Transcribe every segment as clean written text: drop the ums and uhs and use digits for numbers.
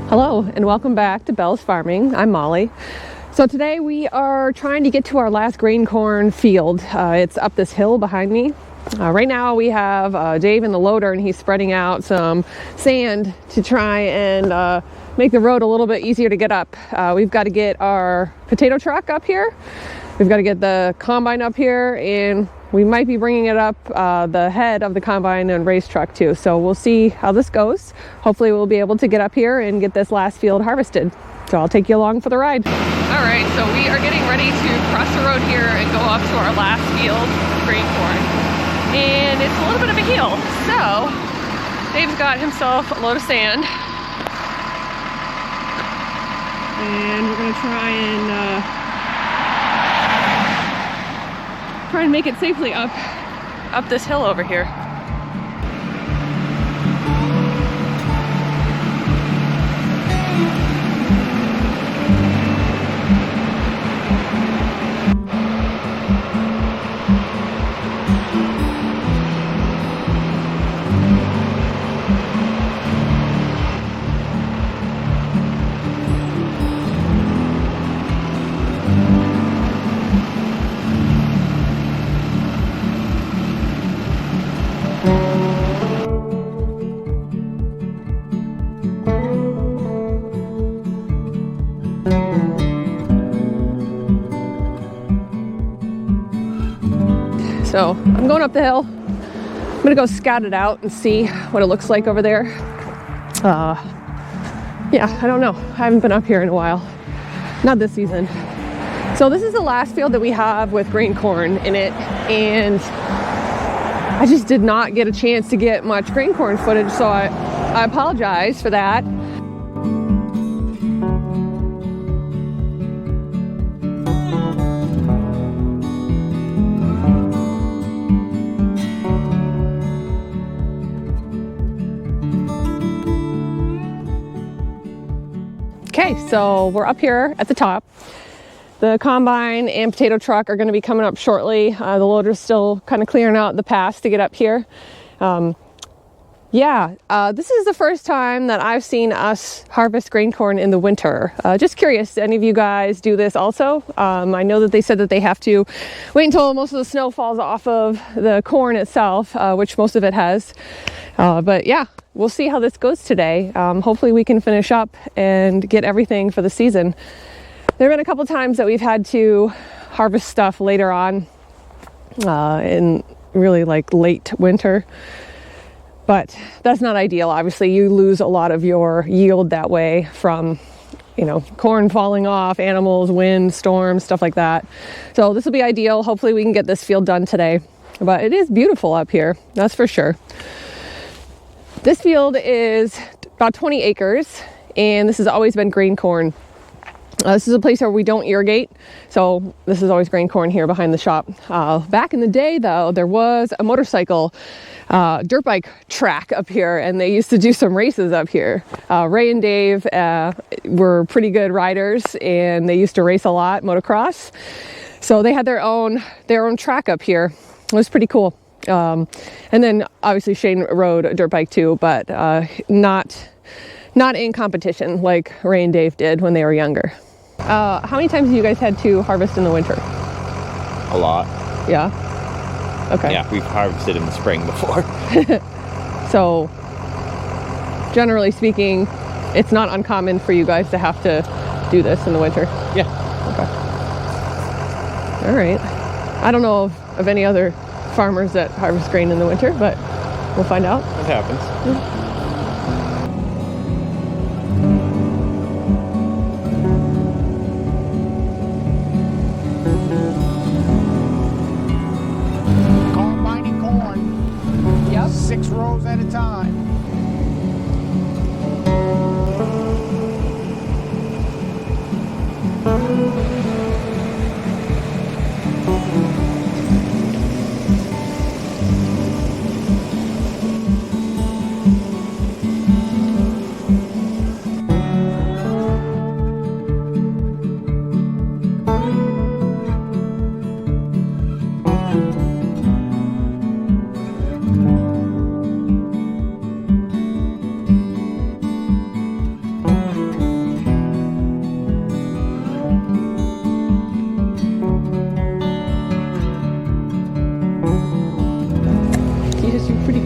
Hello and welcome back to Bell's Farming. I'm Molly. So today we are trying to get to our last grain corn field. It's up this hill behind me. Right now we have Dave in the loader and he's spreading out some sand to try and make the road a little bit easier to get up. We've got to get our potato truck up here. We've got to get the combine up here, and we might be bringing it up the head of the combine and race truck too. So we'll see how this goes. Hopefully we'll be able to get up here and get this last field harvested. So I'll take you along for the ride. All right, so we are getting ready to cross the road here and go up to our last field of grain corn. And it's a little bit of a hill. So Dave's got himself a load of sand. And we're gonna try and make it safely up this hill over here. So I'm going up the hill. I'm gonna go scout it out and see what it looks like over there. Yeah, I don't know. I haven't been up here in a while. Not this season. So this is the last field that we have with grain corn in it, and I just did not get a chance to get much grain corn footage, so I apologize for that. Okay, so we're up here at the top. The combine and potato truck are going to be coming up shortly. The loader's still kind of clearing out the paths to get up here. This is the first time that I've seen us harvest grain corn in the winter. Just curious, do any of you guys do this also? I know that they said that they have to wait until most of the snow falls off of the corn itself, which most of it has. But yeah, we'll see how this goes today. Hopefully we can finish up and get everything for the season. There have been a couple times that we've had to harvest stuff later on in really like late winter. But that's not ideal. Obviously, you lose a lot of your yield that way from, corn falling off, animals, wind, storms, stuff like that. So this will be ideal. Hopefully we can get this field done today. But it is beautiful up here, that's for sure. This field is about 20 acres, and this has always been grain corn. This is a place where we don't irrigate, so this is always grain corn here behind the shop. Back in the day, though, there was a motorcycle dirt bike track up here, and they used to do some races up here. Ray and Dave were pretty good riders, and they used to race a lot, motocross. So they had their own track up here. It was pretty cool. And then obviously Shane rode a dirt bike too, but not in competition like Ray and Dave did when they were younger. How many times have you guys had to harvest in the winter? A lot. Yeah? Okay. Yeah, we've harvested in the spring before. So, generally speaking, it's not uncommon for you guys to have to do this in the winter? Yeah. Okay. All right. I don't know of any other farmers that harvest grain in the winter, but we'll find out. It happens. Yeah. Combining corn. Yep. 6 rows at a time.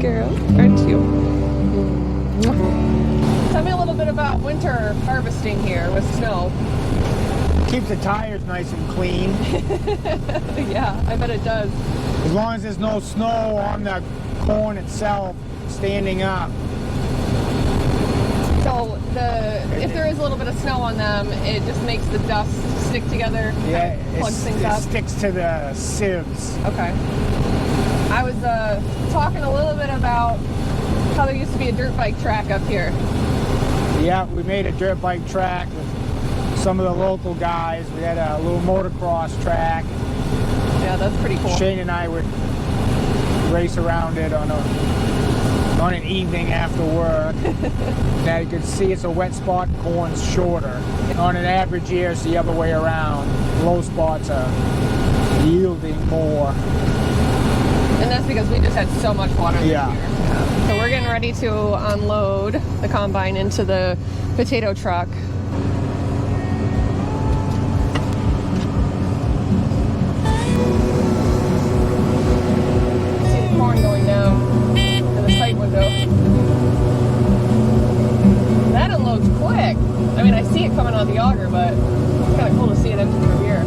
girl, aren't you? Tell me a little bit about winter harvesting here with snow. Keeps the tires nice and clean. Yeah, I bet it does. As long as there's no snow on the corn itself standing up. So if there is a little bit of snow on them, it just makes the dust stick together, Yeah, kind of plugs things it up. sticks to the sieves. Okay. I was talking a little bit about how there used to be a dirt bike track up here. Yeah, we made a dirt bike track with some of the local guys. We had a little motocross track. Yeah, that's pretty cool. Shane and I would race around it on an evening after work. Now you can see it's a wet spot, corn's shorter. On an average year, it's the other way around. Low spots are yielding more. And that's because we just had so much water this Yeah. year. So we're getting ready to unload the combine into the potato truck. See the corn going down in the side window. That unloads quick. I mean, I see it coming out of the auger, but it's kind of cool to see it empty through here.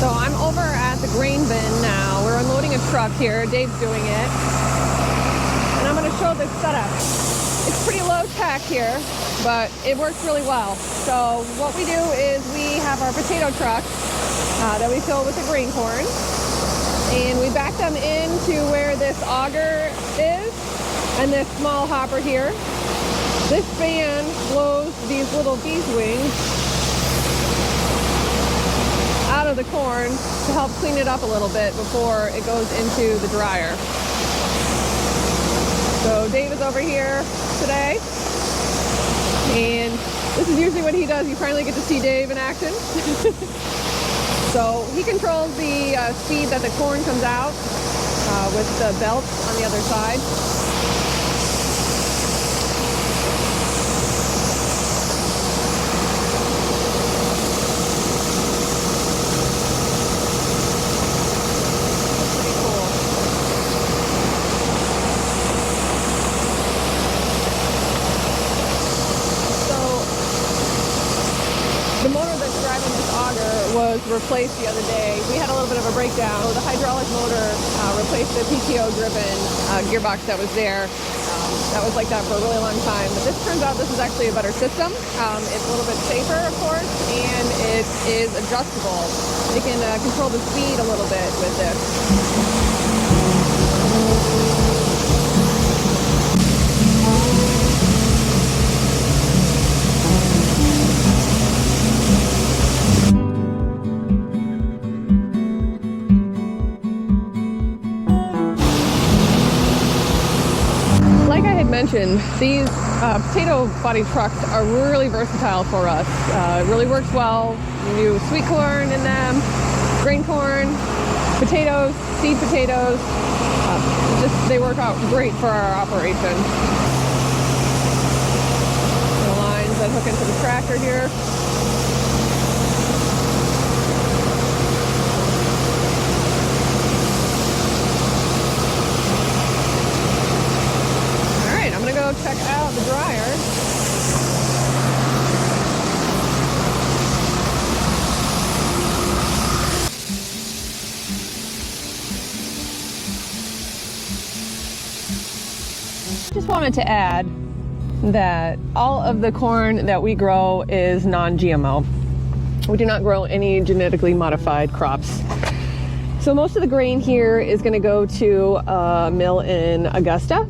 So I'm over at the grain bin now. We're unloading a truck here. Dave's doing it. And I'm going to show the setup. It's pretty low tech here, but it works really well. So what we do is we have our potato truck that we fill with the grain corn. And we back them into where this auger is and this small hopper here. This fan blows these little bees wings out of the corn to help clean it up a little bit before it goes into the dryer. So Dave is over here today, and this is usually what he does. You finally get to see Dave in action. So he controls the speed that the corn comes out with the belt on the other side. The motor that's driving this auger was replaced the other day. We had a little bit of a breakdown. So the hydraulic motor replaced the PTO-driven gearbox that was there. That was like that for a really long time. But this turns out this is actually a better system. It's a little bit safer, of course, and it is adjustable. You can control the speed a little bit with this. Like I had mentioned, these potato body trucks are really versatile for us. It really works well. You do sweet corn in them, grain corn, potatoes, seed potatoes. They work out great for our operation. The lines that hook into the tractor here. Go check out the dryer. Just wanted to add that all of the corn that we grow is non-GMO. We do not grow any genetically modified crops. So most of the grain here is going to go to a mill in Augusta.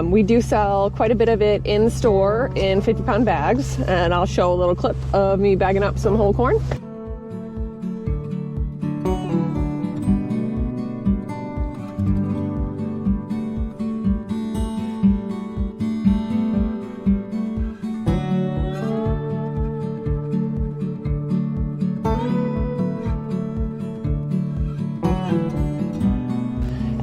We do sell quite a bit of it in store in 50-pound bags, and I'll show a little clip of me bagging up some whole corn.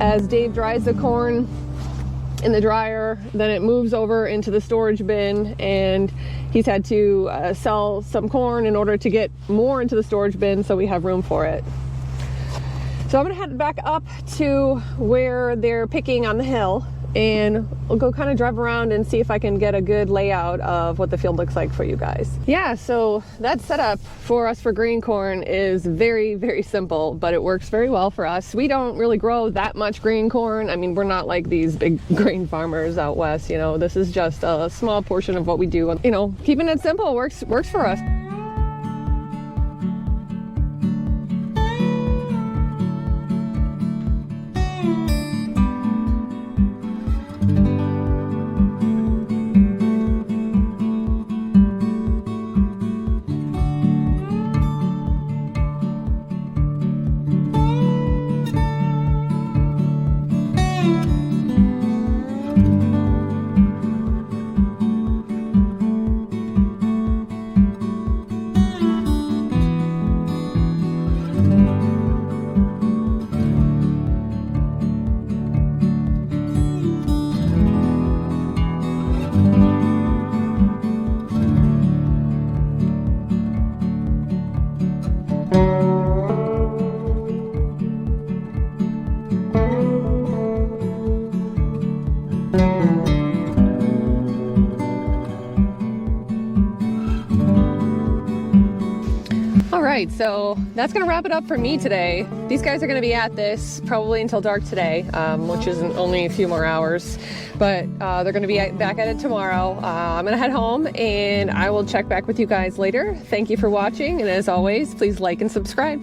As Dave dries the corn in the dryer, then it moves over into the storage bin, and he's had to sell some corn in order to get more into the storage bin so we have room for it. So I'm gonna head back up to where they're picking on the hill, and we'll go kind of drive around and see if I can get a good layout of what the field looks like for you guys. Yeah, so that setup for us for green corn is very, very simple, but it works very well for us. We don't really grow that much green corn. I mean, we're not like these big grain farmers out west, you know. This is just a small portion of what we do. You know, keeping it simple works for us. All right, so that's gonna wrap it up for me today. These guys are gonna be at this probably until dark today, which is only a few more hours, but they're gonna be back at it tomorrow. I'm gonna head home and I will check back with you guys later. Thank you for watching, and as always, please like and subscribe.